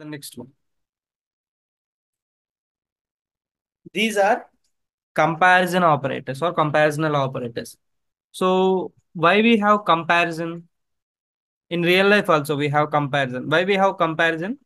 The next one. These are comparison operators or comparisonal operators. So why we have comparison? In real life also we have comparison. Why we have comparison?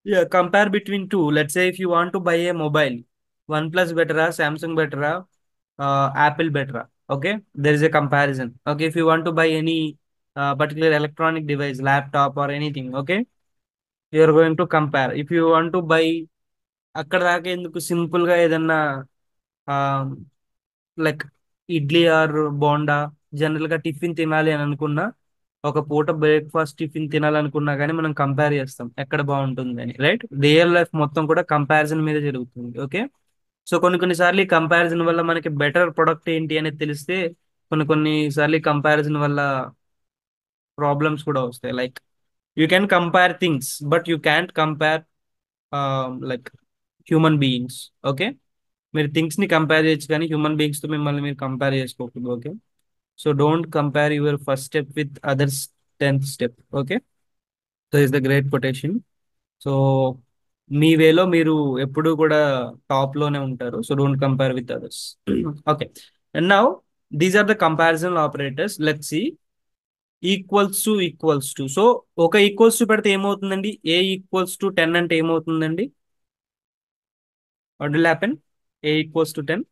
Yeah, compare between two. Let's say if you want to buy a mobile, OnePlus better, Samsung better, Apple better. Okay, there is a comparison. Okay, if you want to buy any particular electronic device, laptop or anything, okay, you are going to compare. If you want to buy అక్కడ దాకా ఎందుకు simple గా ఏదన్నా like idli or bonda general గా tiffin తినాలి అని అనుకున్నా ఒక పూట బ్రేక్ఫాస్ట్ టిఫిన్ తినాలనుకున్నా కానీ మనం కంపేర్ చేస్తాం ఎక్కడ బాగుంటుంది అని రైట్ రియల్ లైఫ్ మొత్తం కూడా కంపారిజన్ మీద జరుగుతుంది ఓకే సో కొన్ని ఈ కంపారిజన్ వల్ల మనకి బెటర్ ప్రొడక్ట్ ఏంటి అనేది తెలిస్తే కొన్ని సార్లు కంపారిజన్ వల్ల ప్రాబ్లమ్స్ కూడా వస్తాయి like you can compare things but you can't compare like human beings okay మీరు థింగ్స్ ని కంపేర్ చేయొచ్చు కానీ హ్యూమన్ బీయింగ్స్ తో మిమ్మల్ని మీరు కంపేర్ చేసుకోకూడదు okay so don't compare your first step with others 10th step okay so is the great quotation so మీ వేలో మీరు ఎప్పుడు కూడా టాప్ లోనే ఉంటారు so don't compare with others okay and now these are the comparison operators let's see equals to so ఒక equals to పెడితే ఏమవుతుందండి ఏ ఈక్వల్స్ టు 10 అంటే ఏమవుతుందండి what will happen A equals to 10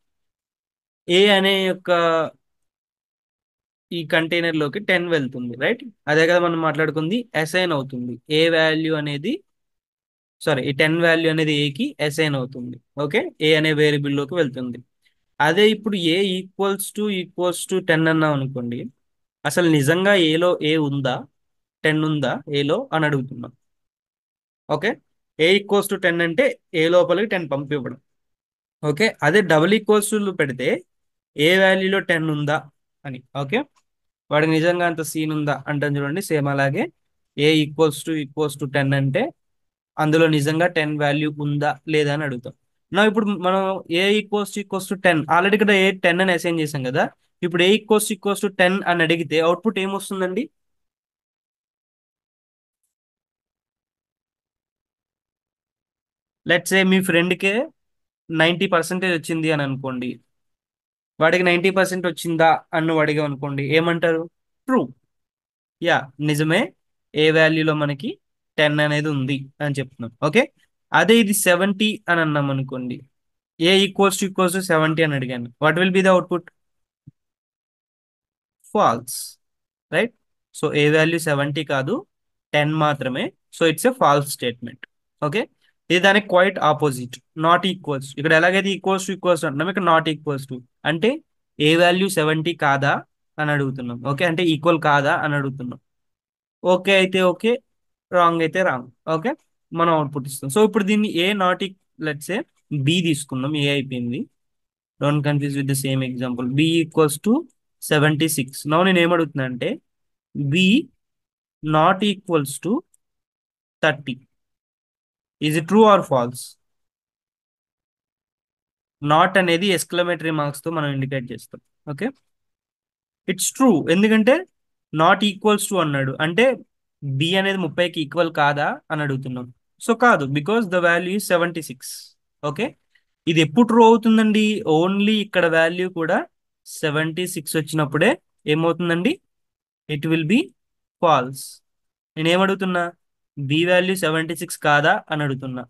ఏ అనే యొక్క ఈ కంటైనర్ లోకి 10 వెళ్తుంది రైట్ అదే కదా మనం మాట్లాడుకుంది అసైన్ అవుతుంది ఏ వాల్యూ అనేది సారీ ఈ 10 వాల్యూ అనేది ఏకి అసైన్ అవుతుంది ఓకే ఏ అనే వేరియబుల్ లోకి వెళ్తుంది అదే ఇప్పుడు ఏ ఈక్వల్స్ టు 10 అన్నాం అనుకోండి అసలు నిజంగా ఏలో ఏ ఉందా 10 ఉందా ఏలో అని అడుగుతున్నాం ఓకే ఏ ఈక్వల్స్ టు 10 అంటే ఏ లోపలికి 10 పంపివ్వడం ఓకే అదే డబుల్ ఈక్వల్స్ టు పెడితే ఏ వాల్యూలో 10 ఉందా అని ఓకే వాడికి నిజంగా అంత సీన్ ఉందా అంటాను చూడండి సేమ్ అలాగే ఏ ఈక్వల్స్ టు 10 అంటే అందులో నిజంగా 10 వాల్యూ ఉందా లేదా అని అడుగుతాం నా ఇప్పుడు మనం ఏ ఈక్వల్స్ టు 10 ఆల్రెడీ ఇక్కడ ఏ 10 అని అసైన్ చేసాం కదా ఇప్పుడు ఏ ఈక్వల్స్ టు 10 అని అడిగితే అవుట్పుట్ ఏమొస్తుందండి లెట్స్ ఏ మీ ఫ్రెండ్కే 90% వచ్చింది అని అనుకోండి వాడికి 90% వచ్చిందా అని నువ్వు అడిగావు అనుకోండి ఏమంటారు ట్రూ యా నిజమే ఏ వాల్యూలో మనకి 10 అనేది ఉంది అని చెప్తున్నాం ఓకే అదే ఇది 70 అని అన్నాం అనుకోండి ఏ ఈక్వల్స్ టు 70 అని అడిగాను what will be the output false right so A value 70 కాదు 10 మాత్రమే so it's a false statement okay ఇది దానికి క్వైట్ ఆపోజిట్ నాట్ ఈక్వల్స్ ఇక్కడ ఎలాగైతే ఈక్వల్స్ అంటున్నాం ఇక్కడ నాట్ ఈక్వల్స్ టు అంటే ఏ వాల్యూ 70 కాదా అని అడుగుతున్నాం ఓకే అంటే ఈక్వల్ కాదా అని అడుగుతున్నాం ఓకే అయితే ఓకే రాంగ్ అయితే రాంగ్ ఓకే మనం అవుట్పుట్ ఇస్తాం సో ఇప్పుడు దీన్ని A not let's A B తీసుకుందాం ఏ అయిపోయింది don't confuse with the same example B equals to 76 now నేను ఏమడుగుతున్నా అంటే B not equals to 30 is it true or false not అనేది ఎక్స్క్లమేటరీ మార్క్స్ తో మనం ఇండికేట్ చేస్తాం ఓకే ఇట్స్ ట్రూ ఎందుకంటే నాట్ ఈక్వల్స్ టు అన్నాడు అంటే బి అనేది 30కి ఈక్వల్ కాదా అని అడుగుతున్నాం సో కాదు బికాస్ ద వాల్యూ 76 ఓకే ఇది ఎప్పుడు ట్రూ అవుతుందండి ఓన్లీ ఇక్కడ వాల్యూ కూడా 76 వచ్చినప్పుడే ఏమవుతుందండి ఇట్ విల్ బి ఫాల్స్ నేనేమడుగుతున్నా బి వాల్యూ 76 కాదా అని అడుగుతున్నా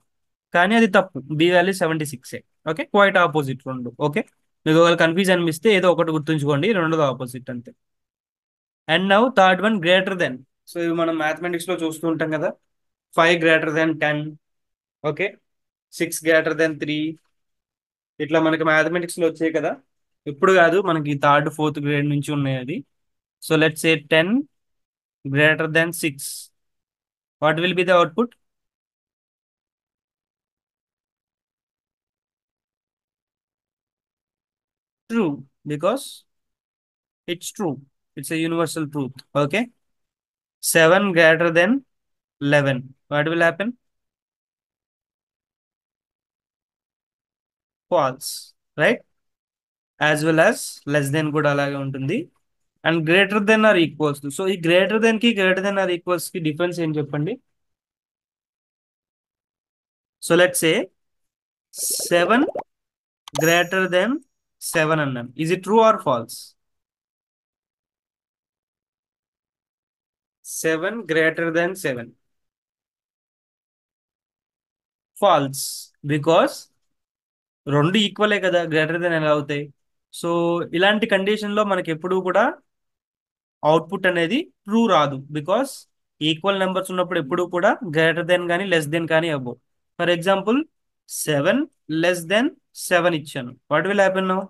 కానీ అది తప్పు B value 76 okay quite opposite రెండు ఓకే మీకు ఒకవేళ కన్ఫ్యూజ్ అనిపిస్తే ఏదో ఒకటి గుర్తుంచుకోండి రెండోది ఆపోజిట్ అంతే and now third one greater than so ఇవి మనం మ్యాథమెటిక్స్ లో చూస్తూ ఉంటాం కదా 5 greater than 10 okay 6 greater than 3 ఇట్లా మనకి మ్యాథమెటిక్స్ లో వచ్చాయి కదా ఇప్పుడు కాదు మనకి థర్డ్ ఫోర్త్ గ్రేడ్ నుంచి ఉన్నాయి అది so let's say 10 greater than 6 what will be the output true because it's true It's a universal truth. Okay. 7 greater than 11. What will happen? False. Right? As well as less than కూడా అలాగే ఉంటుంది. And greater than or equals to. So ఈ greater than కి greater than or equals కి difference ఏం చెప్పండి. So let's say 7 greater than 7 అన్నాం. Is it true or false? 7 greater than 7. False. Because రెండు ఈక్వలే కదా, గ్రేటర్ దెన్ ఎలా అవుతాయి? సో ఇలాంటి కండిషన్ లో మనకి ఎప్పుడు కూడా అవుట్పుట్ అనేది ట్రూ రాదు. బికాస్ ఈక్వల్ నెంబర్స్ ఉన్నప్పుడు ఎప్పుడు కూడా గ్రేటర్ దెన్ కానీ లెస్ దెన్ కానీ అవ్వవు. ఫర్ ఎగ్జాంపుల్ 7 లెస్ దెన్ 7 ఇచ్చాను. What will happen now?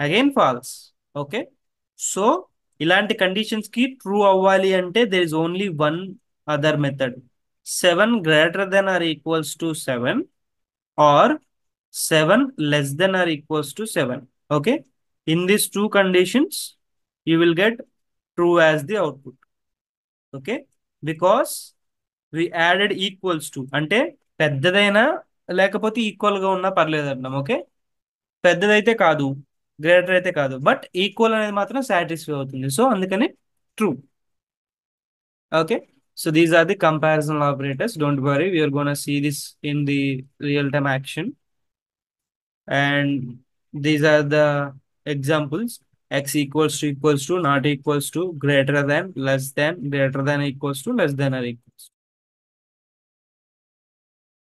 Again falls. Okay. So ఇలాంటి కండిషన్స్ కి ట్రూ అవ్వాలి అంటే there is only one other method. 7 greater than or equals to 7 or 7 less than or equals to 7. Okay. In these two conditions, you will get true as the output. Okay. Because we added equals to. అంటే పెద్దదైనా లేకపోతే equal గా ఉన్నా పర్లేదు అంటాం. Okay. పెద్దదైతే కాదు, greater అయితే కాదు, బట్ ఈక్వల్ అనేది మాత్రం సాటిస్ఫై అవుతుంది. సో అందుకని true. Okay. So these are the comparison operators. Don't worry, we are gonna see this in the real time action. And these are the examples: x equals to, not equals to, greater than, less than, greater than equals to, less than or equals to.